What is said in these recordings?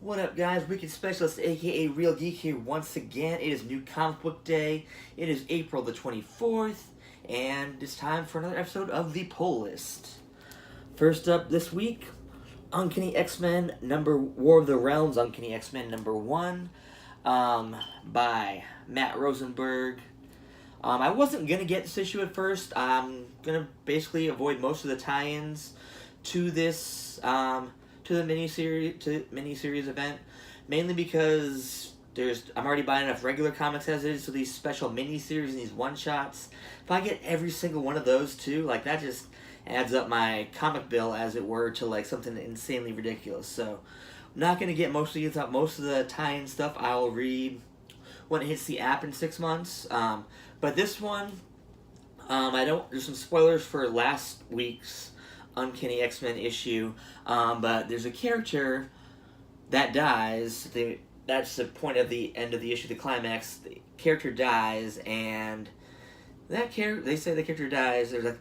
What up, guys? Wicked Specialist, aka Real Geek, here once again. It is New Comic Book Day. It is April the 24th, and it's time for another episode of the Pull List. First up this week, Uncanny X-Men War of the Realms, Uncanny X-Men #1, by Matt Rosenberg. I wasn't gonna get this issue at first. I'm gonna basically avoid most of the tie-ins to this, to the miniseries event, mainly because I'm already buying enough regular comics as is, so these special miniseries and these one-shots, if I get every single one of those too, like, that just adds up my comic bill, as it were, to like something insanely ridiculous. So I'm not going to get most of the tie-in stuff I'll read when it hits the app in 6 months. But this one, there's some spoilers for last week's Uncanny X-Men issue, but there's a character that dies. That's the point of the end of the issue, the climax. The character dies, and they say the character dies. They're like,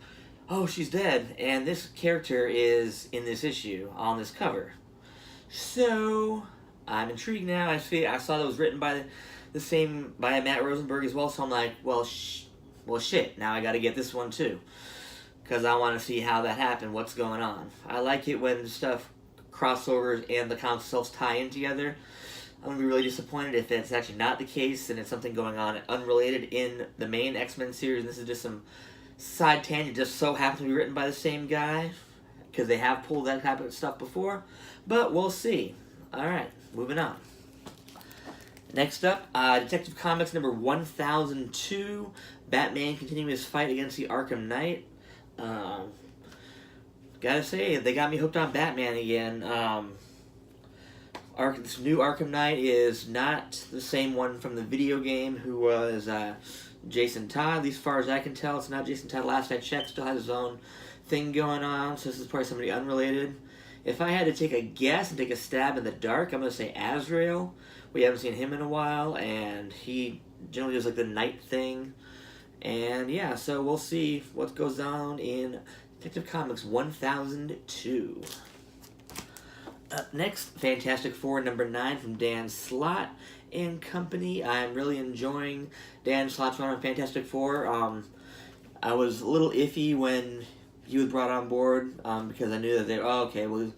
oh, she's dead, and this character is in this issue on this cover. So I'm intrigued now. I saw that was written by by Matt Rosenberg as well. So I'm like, well, shit. Now I got to get this one too, because I want to see how that happened, what's going on. I like it when stuff crossovers and the comics themselves tie in together. I'm going to be really disappointed if it's actually not the case and it's something going on unrelated in the main X-Men series, and this is just some side tangent, just so happens to be written by the same guy, because they have pulled that type of stuff before, but we'll see. Alright, moving on. Next up, Detective Comics number 1002, Batman continuing his fight against the Arkham Knight. Gotta say, they got me hooked on Batman again. This new Arkham Knight is not the same one from the video game, who was Jason Todd. At least as far as I can tell, it's not Jason Todd. Last I checked, still has his own thing going on, so this is probably somebody unrelated. If I had to take a guess and take a stab in the dark, I'm going to say Azrael. We haven't seen him in a while, and he generally does like the night thing. And yeah, so we'll see what goes on in Detective Comics 1002. Up next, Fantastic Four number 9 from Dan Slott and Company. I'm really enjoying Dan Slott's run on Fantastic Four. I was a little iffy when he was brought on board, because I knew that they're going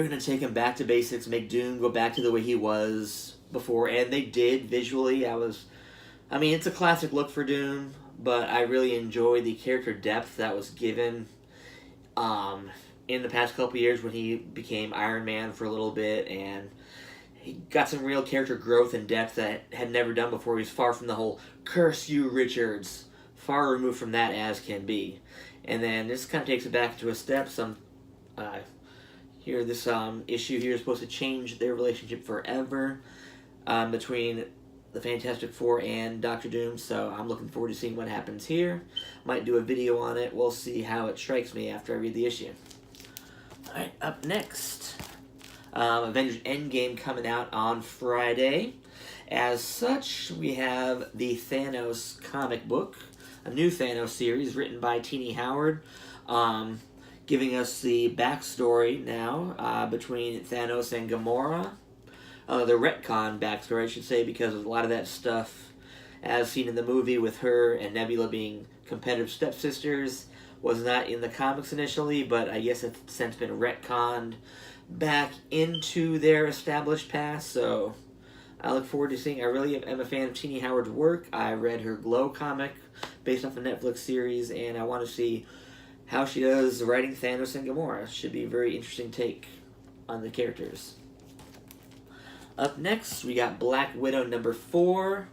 to take him back to basics, make Doom go back to the way he was before, and they did visually. It's a classic look for Doom, but I really enjoy the character depth that was given in the past couple years when he became Iron Man for a little bit, and he got some real character growth and depth that had never done before. He's far from the whole "curse you, Richards," far removed from that as can be. And then this kind of takes it back to a step. This issue here is supposed to change their relationship forever, between the Fantastic Four and Doctor Doom, so I'm looking forward to seeing what happens here. Might do a video on it. We'll see how it strikes me after I read the issue. Alright, up next, Avengers Endgame coming out on Friday. As such, we have the Thanos comic book, a new Thanos series written by Tini Howard, giving us the backstory now between Thanos and Gamora. The retcon backstory, I should say, because a lot of that stuff, as seen in the movie with her and Nebula being competitive stepsisters, was not in the comics initially, but I guess it's since been retconned back into their established past, so I look forward to seeing. I really am a fan of Tini Howard's work. I read her Glow comic based off the Netflix series, and I want to see how she does writing Thanos and Gamora. Should be a very interesting take on the characters. Up next, we got Black Widow number 4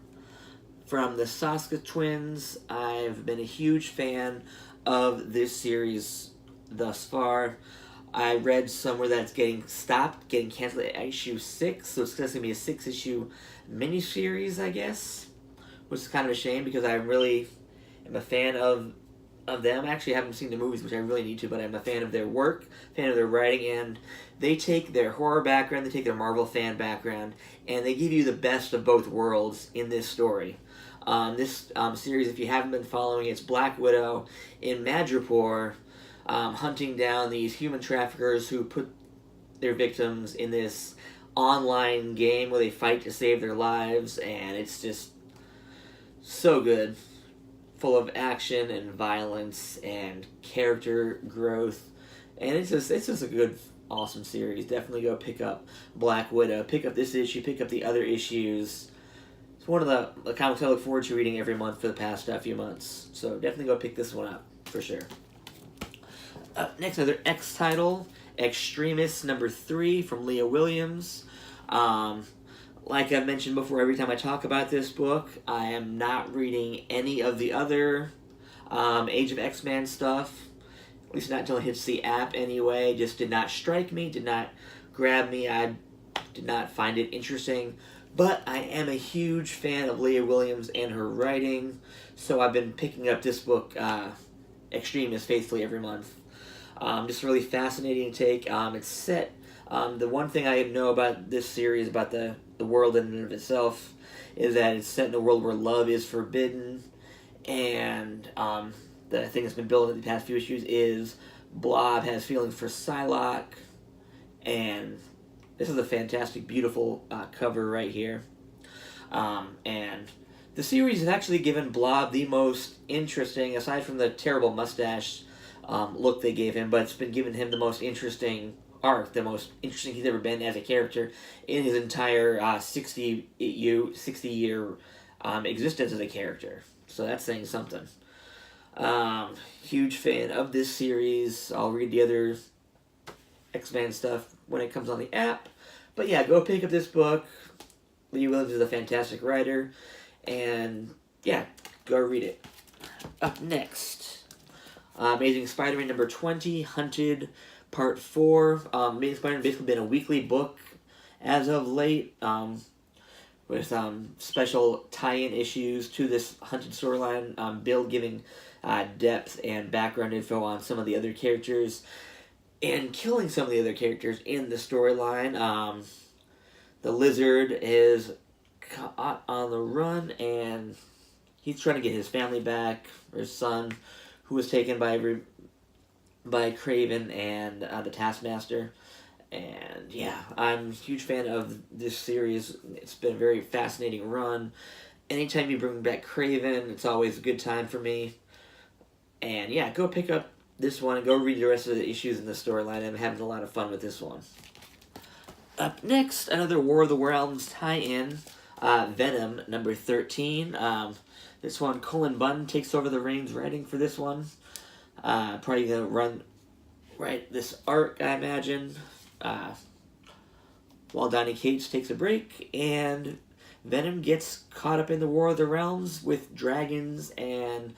from the Saska twins. I've been a huge fan of this series thus far. I read somewhere that it's getting canceled at issue 6, so it's going to be a 6-issue miniseries, I guess, which is kind of a shame because I really am a fan of them. Actually, I haven't seen the movies, which I really need to, but I'm a fan of their work, fan of their writing, and they take their horror background, they take their Marvel fan background, and they give you the best of both worlds in this story. This series, if you haven't been following, it's Black Widow in Madripoor, hunting down these human traffickers who put their victims in this online game where they fight to save their lives, and it's just so good. Full of action and violence and character growth. And it's just a good, awesome series. Definitely go pick up Black Widow. Pick up this issue, pick up the other issues. It's one of the comics I look forward to reading every month for the past few months. So definitely go pick this one up, for sure. Up next, another X title, Extremis #3 from Leah Williams. Like I've mentioned before, every time I talk about this book, I am not reading any of the other Age of X-Men stuff. At least not until it hits the app anyway. Just did not strike me, did not grab me. I did not find it interesting. But I am a huge fan of Leah Williams and her writing, so I've been picking up this book, Extremis, faithfully every month. Just really fascinating take. It's set. The one thing I know about this series, about the world in and of itself, is that it's set in a world where love is forbidden, and the thing that's been built in the past few issues is Blob has feelings for Psylocke, and this is a fantastic, beautiful cover right here. And the series has actually given Blob the most interesting, aside from the terrible mustache look they gave him, but it's been giving him the most interesting arc, the most interesting he's ever been as a character in his entire 60-year existence as a character. So that's saying something. Huge fan of this series. I'll read the other X-Men stuff when it comes on the app. But yeah, go pick up this book. Lee Williams is a fantastic writer. And yeah, go read it. Up next, Amazing Spider-Man #20, Hunted, Part 4. Amazing Spider-Man basically been a weekly book as of late, with special tie-in issues to this Hunted storyline, Bill giving depth and background info on some of the other characters, and killing some of the other characters in the storyline. The Lizard is caught on the run, and he's trying to get his family back, or his son, who was taken by Craven and the Taskmaster. And yeah, I'm a huge fan of this series. It's been a very fascinating run. Anytime you bring back Craven, it's always a good time for me. And yeah, go pick up this one and go read the rest of the issues in the storyline. I'm having a lot of fun with this one. Up next, another War of the Realms tie-in, Venom #13. This one, Cullen Bunn takes over the reins writing for this one. Probably going to write this arc, I imagine, while Donny Cates takes a break, and Venom gets caught up in the War of the Realms with dragons and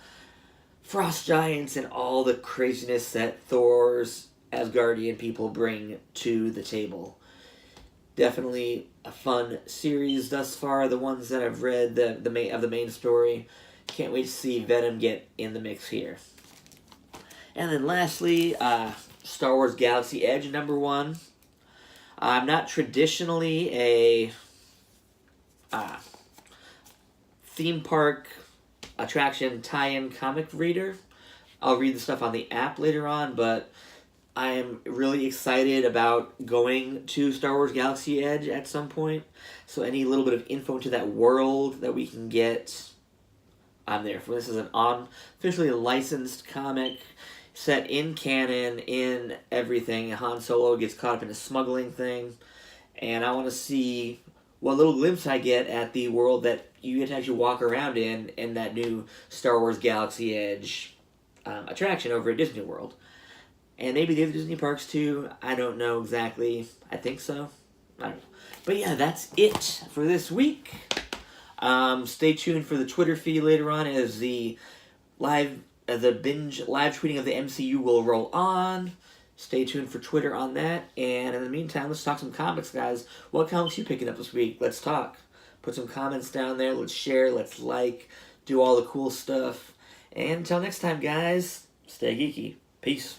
frost giants and all the craziness that Thor's Asgardian people bring to the table. Definitely a fun series thus far. The ones that I've read, the main story. Can't wait to see Venom get in the mix here. And then lastly, Star Wars Galaxy Edge #1. I'm not traditionally a theme park attraction tie-in comic reader. I'll read the stuff on the app later on, but I am really excited about going to Star Wars Galaxy Edge at some point. So any little bit of info into that world that we can get, I'm there for. This is an officially licensed comic set in canon, in everything. Han Solo gets caught up in a smuggling thing, and I want to see what little glimpse I get at the world that you get to actually walk around in that new Star Wars Galaxy Edge attraction over at Disney World. And maybe the other Disney parks too. I don't know exactly. I think so. I don't know. But yeah, that's it for this week. Stay tuned for the Twitter feed later on as the binge live tweeting of the MCU will roll on. Stay tuned for Twitter on that. And in the meantime, let's talk some comics, guys. What comics you picking up this week? Let's talk. Put some comments down there. Let's share. Let's like. Do all the cool stuff. And until next time, guys, stay geeky. Peace.